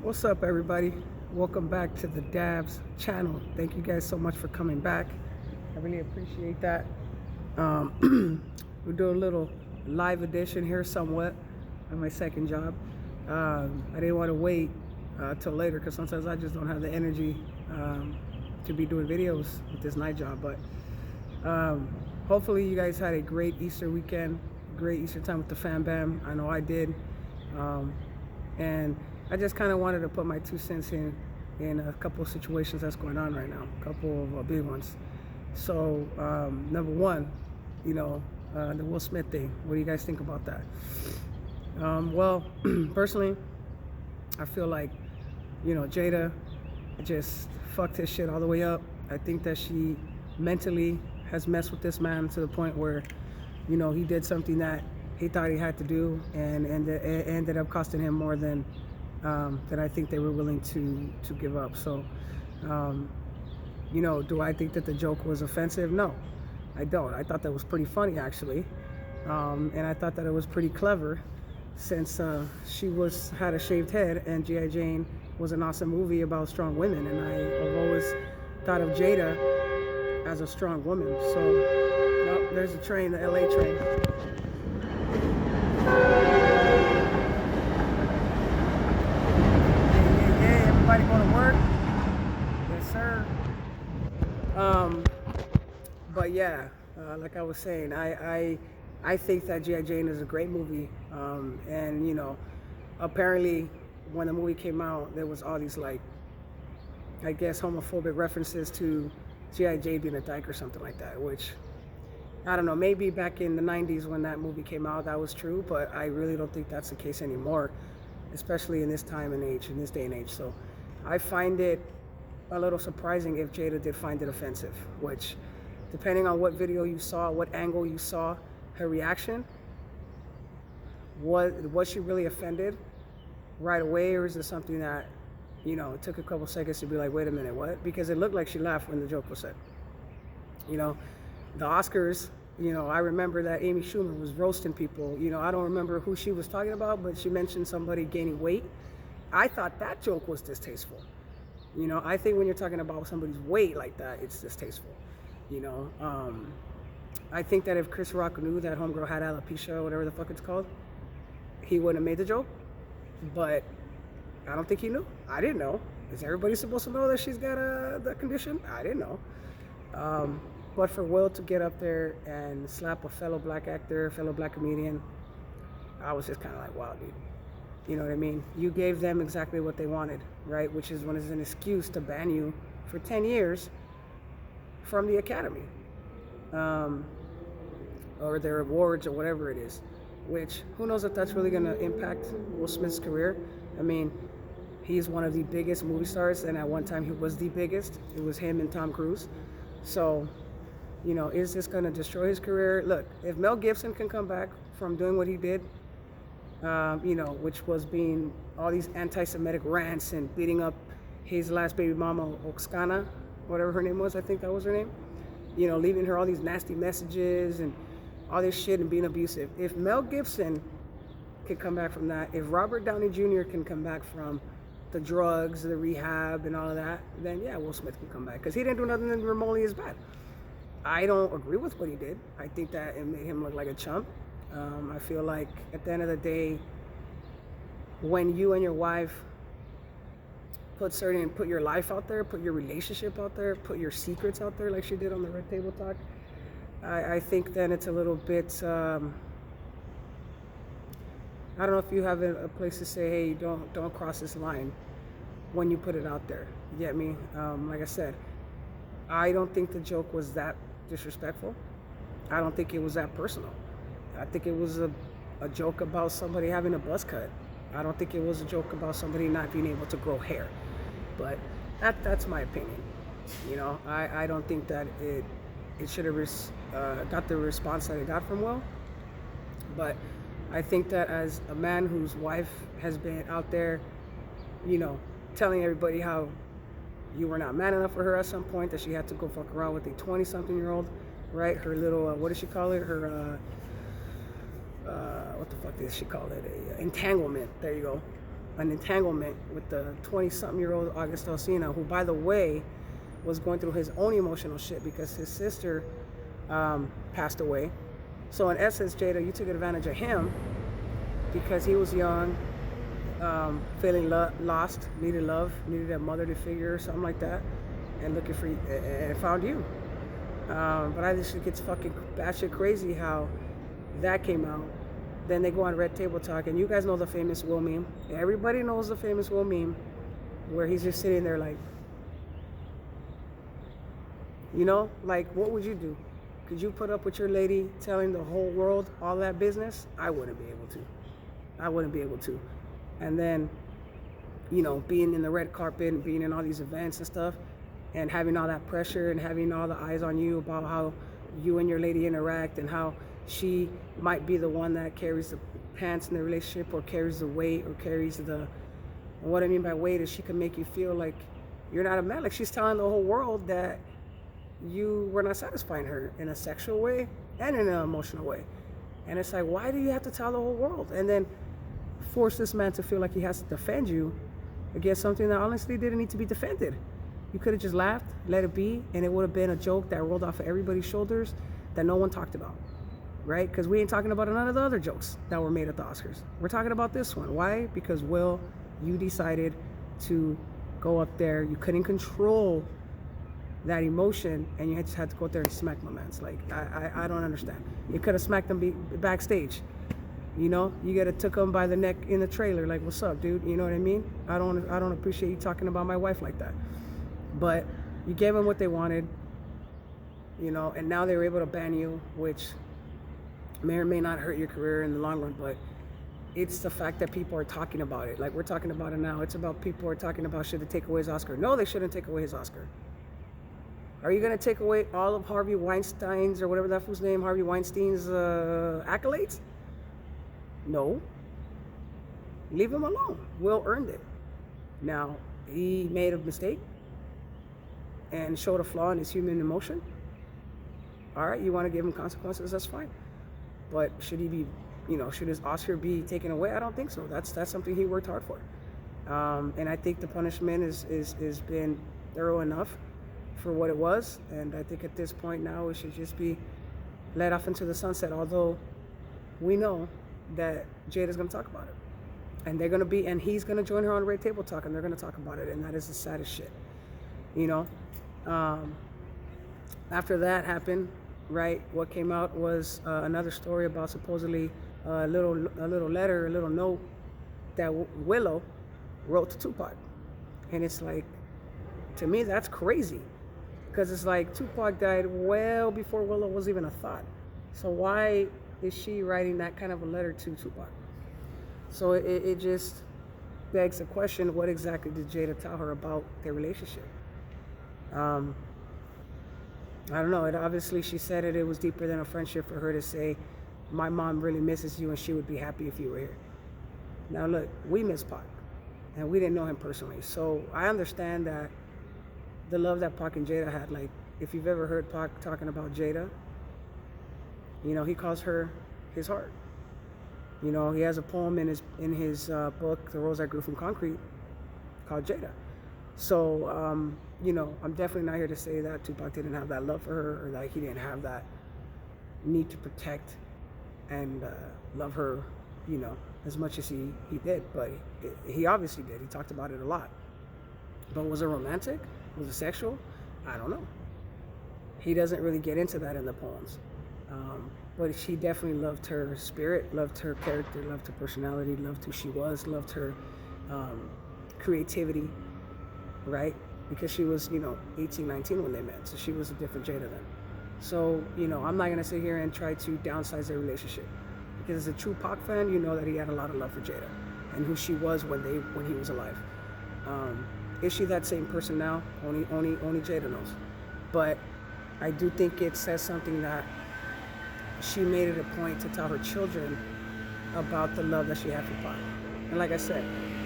What's up, everybody? Welcome back to the Dabs channel. Thank you guys so much for coming back. I really appreciate that. We're doing a little live edition here somewhat on my second job. I didn't want to wait till later because sometimes I just don't have the energy to be doing videos with this night job. But hopefully you guys had a great Easter weekend, great Easter time with the fam bam. I know I did. And I just kind of wanted to put my 2 cents in a couple of situations that's going on right now, a couple of big ones. So number one, the Will Smith thing. What do you guys think about that? Well, personally, I feel like, Jada just fucked his shit all the way up. I think that she mentally has messed with this man to the point where, he did something that he thought he had to do, and it ended up costing him more than I think they were willing to give up. So, do I think that the joke was offensive? No, I don't. I thought that was pretty funny, actually, and I thought that it was pretty clever, since she had a shaved head, and G.I. Jane was an awesome movie about strong women, and I've always thought of Jada as a strong woman. So, oh, there's a train, the LA train. Everybody going to work? Yes, sir. But yeah, like I was saying, I think that G.I. Jane is a great movie. And apparently when the movie came out, there was all these, like, I guess, homophobic references to G.I. Jane being a dyke or something like that, which, I don't know, maybe back in the 90s when that movie came out, that was true, but I really don't think that's the case anymore, especially in this time and age, in this day and age. So I find it a little surprising if Jada did find it offensive, which, depending on what video you saw, what angle you saw her reaction, was she really offended right away, or is it something that, it took a couple seconds to be like, wait a minute, what? Because it looked like she laughed when the joke was said. The Oscars, I remember that Amy Schumer was roasting people. I don't remember who she was talking about, but she mentioned somebody gaining weight. I thought that joke was distasteful. I think when you're talking about somebody's weight like that, it's distasteful. I think that if Chris Rock knew that homegirl had alopecia, whatever the fuck it's called, he wouldn't have made the joke. But I don't think he knew. I didn't know. Is everybody supposed to know that she's got the condition? I didn't know. But for Will to get up there and slap a fellow black actor, fellow black comedian, I was just kind of like, wow, dude. You know what I mean? You gave them exactly what they wanted, right? Which is when it's an excuse to ban you for 10 years from the Academy. Or their awards or whatever it is. Which, who knows if that's really going to impact Will Smith's career. I mean, he's one of the biggest movie stars, and at one time he was the biggest. It was him and Tom Cruise. So, is this going to destroy his career? Look, if Mel Gibson can come back from doing what he did, which was being all these anti-Semitic rants and beating up his last baby mama, Oksana, whatever her name was, I think that was her name, leaving her all these nasty messages and all this shit and being abusive. If Mel Gibson can come back from that, if Robert Downey Jr. can come back from the drugs, the rehab, and all of that, then yeah, Will Smith can come back, because he didn't do nothing that remotely as bad. I don't agree with what he did. I think that it made him look like a chump. I feel like at the end of the day, when you and your wife put your life out there, put your relationship out there, put your secrets out there like she did on the Red Table Talk, I think then it's a little bit, I don't know if you have a place to say, hey, don't cross this line when you put it out there. You get me? Like I said, I don't think the joke was that disrespectful. I don't think it was that personal. I think it was a joke about somebody having a buzz cut. I don't think it was a joke about somebody not being able to grow hair. But that's my opinion. I don't think that it should have got the response that it got from Will. But I think that as a man whose wife has been out there, telling everybody how you were not man enough for her at some point, that she had to go fuck around with a 20-something-year-old, right? Her little, what does she call it? Her, what the fuck did she call it? A entanglement. There you go. an entanglement with the 20-something-year-old August Alsina, who, by the way, was going through his own emotional shit because his sister passed away. So in essence, Jada, you took advantage of him because he was young, feeling lost, needed love, needed a motherly figure or something like that, and looking for you, and found you. But I just think it's fucking batshit crazy how that came out. Then they go on Red Table Talk, and you guys know the famous Will meme. Everybody knows the famous Will meme, where he's just sitting there like, you know, like, what would you do? Could you put up with your lady telling the whole world all that business? I wouldn't be able to. I wouldn't be able to. And then, you know, being in the red carpet and being in all these events and stuff, and having all that pressure and having all the eyes on you about how you and your lady interact and how she might be the one that carries the pants in the relationship, or carries the weight, or carries the, and what I mean by weight is she can make you feel like you're not a man. Like, she's telling the whole world that you were not satisfying her in a sexual way and in an emotional way. And it's like, why do you have to tell the whole world? And then force this man to feel like he has to defend you against something that honestly didn't need to be defended. You could have just laughed, let it be, and it would have been a joke that rolled off of everybody's shoulders that no one talked about, right? Because we ain't talking about none of the other jokes that were made at the Oscars. We're talking about this one. Why? Because, Will, you decided to go up there. You couldn't control that emotion, and you just had to go up there and smack my man's. Like, I don't understand. You could have smacked him backstage. You know, you could have took him by the neck in the trailer, like, what's up, dude? You know what I mean? I don't appreciate you talking about my wife like that. But you gave them what they wanted, you know, and now they were able to ban you, which may or may not hurt your career in the long run, but it's the fact that people are talking about it. Like, we're talking about it now. It's about people are talking about, should they take away his Oscar? No, they shouldn't take away his Oscar. Are you going to take away all of Harvey Weinstein's, or whatever that fool's name, Harvey Weinstein's accolades? No. Leave him alone. Will earned it. Now, he made a mistake and showed a flaw in his human emotion. All right, you want to give him consequences, that's fine. But should he be, you know, should his Oscar be taken away? I don't think so. That's something he worked hard for. And I think the punishment is been thorough enough for what it was. And I think at this point now, it should just be let off into the sunset. Although we know that Jada's going to talk about it. And they're going to be, and he's going to join her on Red Table Talk, and they're going to talk about it. And that is the saddest shit, you know? After that happened, right, what came out was another story about supposedly a little letter, a little note that Willow wrote to Tupac. And it's like, to me, that's crazy. Because it's like, Tupac died well before Willow was even a thought. So why is she writing that kind of a letter to Tupac? So it just begs the question, what exactly did Jada tell her about their relationship? I don't know. It obviously, she said it was deeper than a friendship for her to say, my mom really misses you and she would be happy if you were here. Now look, we miss Pac, and we didn't know him personally. So I understand that the love that Pac and Jada had, like, if you've ever heard Pac talking about Jada, you know, he calls her his heart. You know, he has a poem in his book, The Rose That Grew from Concrete, called Jada. So, you know, I'm definitely not here to say that Tupac didn't have that love for her, or that he didn't have that need to protect and love her, you know, as much as he did. But he obviously did. He talked about it a lot. But was it romantic? Was it sexual? I don't know. He doesn't really get into that in the poems. But she definitely loved her spirit, loved her character, loved her personality, loved who she was, loved her creativity, right? Because she was, you know, 18, 19 when they met. So she was a different Jada then. So, you know, I'm not going to sit here and try to downsize their relationship. Because as a true Pac fan, you know that he had a lot of love for Jada and who she was when he was alive. Is she that same person now? Only Jada knows. But I do think it says something that she made it a point to tell her children about the love that she had for Pac. And like I said,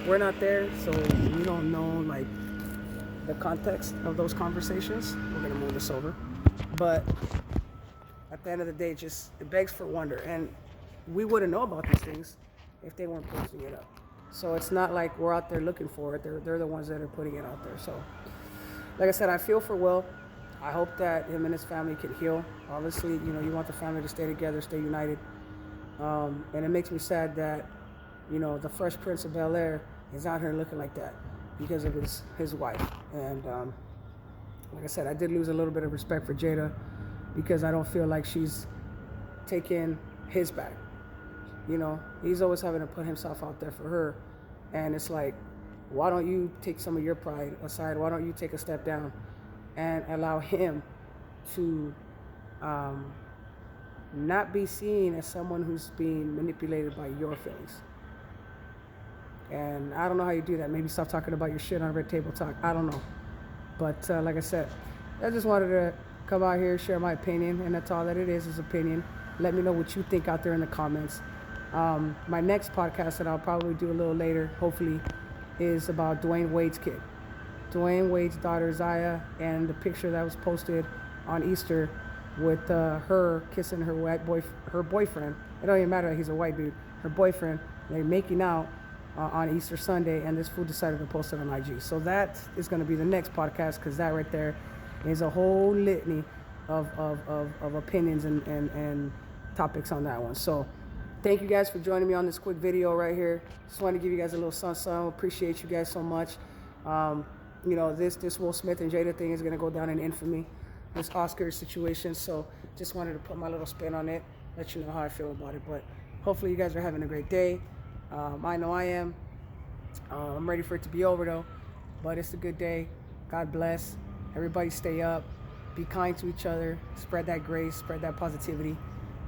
we're not there, so we don't know, like, the context of those conversations. We're gonna move this over. But at the end of the day, just, it begs for wonder. And we wouldn't know about these things if they weren't posting it up. So it's not like we're out there looking for it. They're the ones that are putting it out there. So, like I said, I feel for Will. I hope that him and his family can heal. Obviously, you want the family to stay together, stay united. And it makes me sad that, the Fresh Prince of Bel-Air is out here looking like that because of his wife. And like I said, I did lose a little bit of respect for Jada because I don't feel like she's taking his back. He's always having to put himself out there for her. And it's like, why don't you take some of your pride aside? Why don't you take a step down and allow him to not be seen as someone who's being manipulated by your feelings? And I don't know how you do that. Maybe stop talking about your shit on Red Table Talk. I don't know. But like I said, I just wanted to come out here, share my opinion, and that's all that it is opinion. Let me know what you think out there in the comments. My next podcast that I'll probably do a little later, hopefully, is about Dwayne Wade's kid. Dwayne Wade's daughter, Zaya, and the picture that was posted on Easter with her kissing her boyfriend. It don't even matter that he's a white dude. Her boyfriend, they're making out on Easter Sunday, and this fool decided to post it on IG. So that is going to be the next podcast, because that right there is a whole litany of opinions and topics on that one. So thank you guys for joining me on this quick video right here. Just wanted to give you guys a little sun. Appreciate you guys so much. This Will Smith and Jada thing is going to go down in infamy, this Oscar situation. So just wanted to put my little spin on it, let you know how I feel about it. But hopefully you guys are having a great day. I know I am. I'm ready for it to be over though, but it's a good day. God bless. Everybody stay up. Be kind to each other. Spread that grace. Spread that positivity.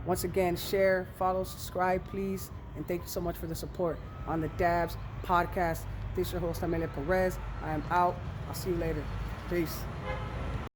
Once again, share, follow, subscribe, please. And thank you so much for the support on the Dabs podcast. This is your host, Amelia Perez. I am out. I'll see you later. Peace.